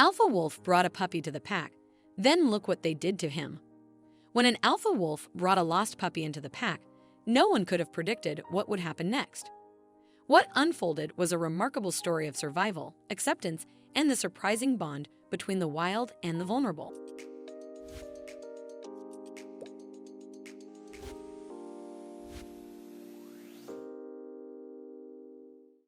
Alpha wolf brought a puppy to the pack. Then look what they did to him. When an alpha wolf brought a lost puppy into the pack, no one could have predicted what would happen next. What unfolded was a remarkable story of survival, acceptance, and the surprising bond between the wild and the vulnerable.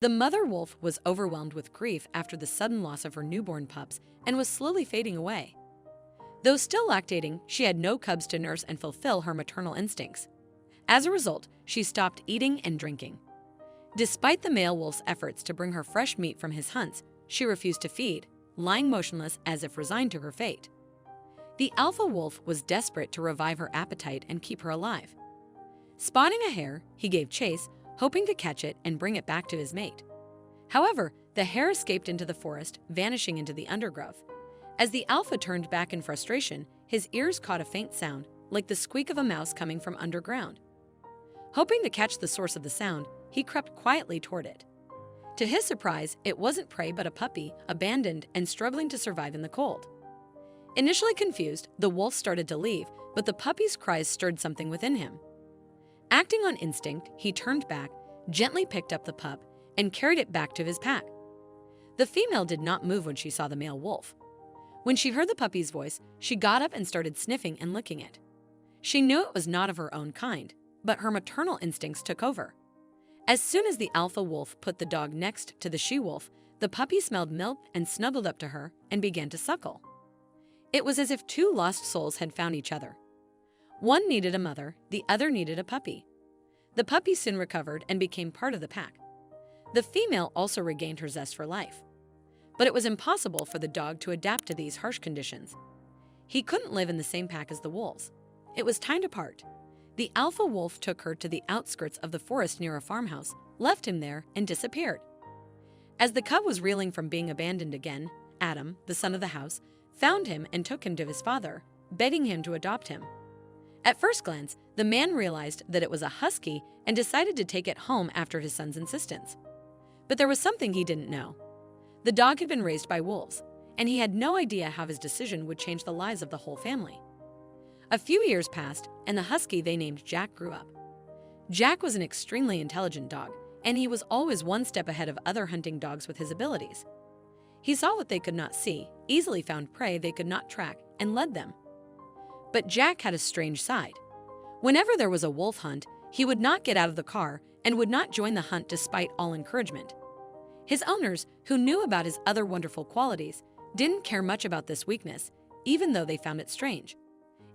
The mother wolf was overwhelmed with grief after the sudden loss of her newborn pups and was slowly fading away. Though still lactating, she had no cubs to nurse and fulfill her maternal instincts. As a result, she stopped eating and drinking. Despite the male wolf's efforts to bring her fresh meat from his hunts, she refused to feed, lying motionless as if resigned to her fate. The alpha wolf was desperate to revive her appetite and keep her alive. Spotting a hare, he gave chase, hoping to catch it and bring it back to his mate. However, the hare escaped into the forest, vanishing into the undergrowth. As the alpha turned back in frustration, his ears caught a faint sound, like the squeak of a mouse coming from underground. Hoping to catch the source of the sound, he crept quietly toward it. To his surprise, it wasn't prey but a puppy, abandoned and struggling to survive in the cold. Initially confused, the wolf started to leave, but the puppy's cries stirred something within him. Acting on instinct, he turned back, gently picked up the pup, and carried it back to his pack. The female did not move when she saw the male wolf. When she heard the puppy's voice, she got up and started sniffing and licking it. She knew it was not of her own kind, but her maternal instincts took over. As soon as the alpha wolf put the dog next to the she-wolf, the puppy smelled milk and snuggled up to her and began to suckle. It was as if two lost souls had found each other. One needed a mother, the other needed a puppy. The puppy soon recovered and became part of the pack. The female also regained her zest for life. But it was impossible for the dog to adapt to these harsh conditions. He couldn't live in the same pack as the wolves. It was time to part. The alpha wolf took her to the outskirts of the forest near a farmhouse, left him there, and disappeared. As the cub was reeling from being abandoned again, Adam, the son of the house, found him and took him to his father, begging him to adopt him. At first glance, the man realized that it was a husky and decided to take it home after his son's insistence. But there was something he didn't know. The dog had been raised by wolves, and he had no idea how his decision would change the lives of the whole family. A few years passed, and the husky they named Jack grew up. Jack was an extremely intelligent dog, and he was always one step ahead of other hunting dogs with his abilities. He saw what they could not see, easily found prey they could not track, and led them. But Jack had a strange side. Whenever there was a wolf hunt, he would not get out of the car and would not join the hunt despite all encouragement. His owners, who knew about his other wonderful qualities, didn't care much about this weakness, even though they found it strange.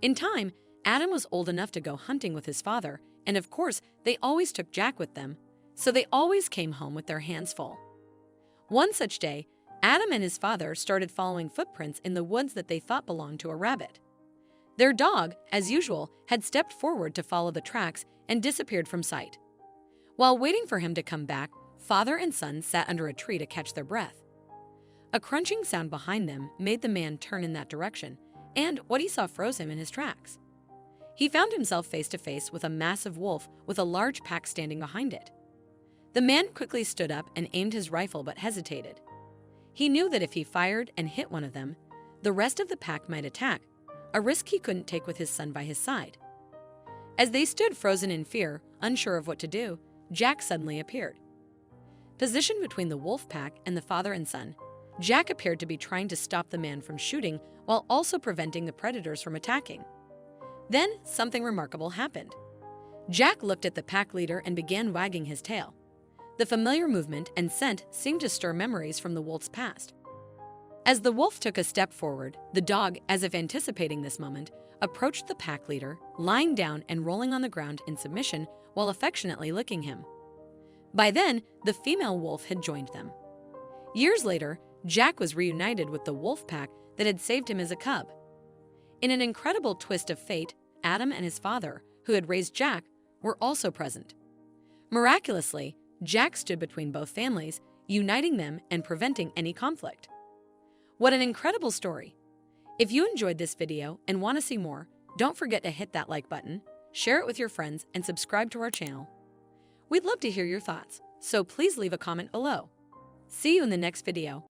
In time, Adam was old enough to go hunting with his father, and of course, they always took Jack with them, so they always came home with their hands full. One such day, Adam and his father started following footprints in the woods that they thought belonged to a rabbit. Their dog, as usual, had stepped forward to follow the tracks and disappeared from sight. While waiting for him to come back, father and son sat under a tree to catch their breath. A crunching sound behind them made the man turn in that direction, and what he saw froze him in his tracks. He found himself face to face with a massive wolf with a large pack standing behind it. The man quickly stood up and aimed his rifle but hesitated. He knew that if he fired and hit one of them, the rest of the pack might attack, a risk he couldn't take with his son by his side. As they stood frozen in fear, unsure of what to do, Jack suddenly appeared. Positioned between the wolf pack and the father and son, Jack appeared to be trying to stop the man from shooting while also preventing the predators from attacking. Then something remarkable happened. Jack looked at the pack leader and began wagging his tail. The familiar movement and scent seemed to stir memories from the wolf's past. As the wolf took a step forward, the dog, as if anticipating this moment, approached the pack leader, lying down and rolling on the ground in submission while affectionately licking him. By then, the female wolf had joined them. Years later, Jack was reunited with the wolf pack that had saved him as a cub. In an incredible twist of fate, Adam and his father, who had raised Jack, were also present. Miraculously, Jack stood between both families, uniting them and preventing any conflict. What an incredible story! If you enjoyed this video and want to see more, don't forget to hit that like button, share it with your friends, and subscribe to our channel. We'd love to hear your thoughts, so please leave a comment below. See you in the next video.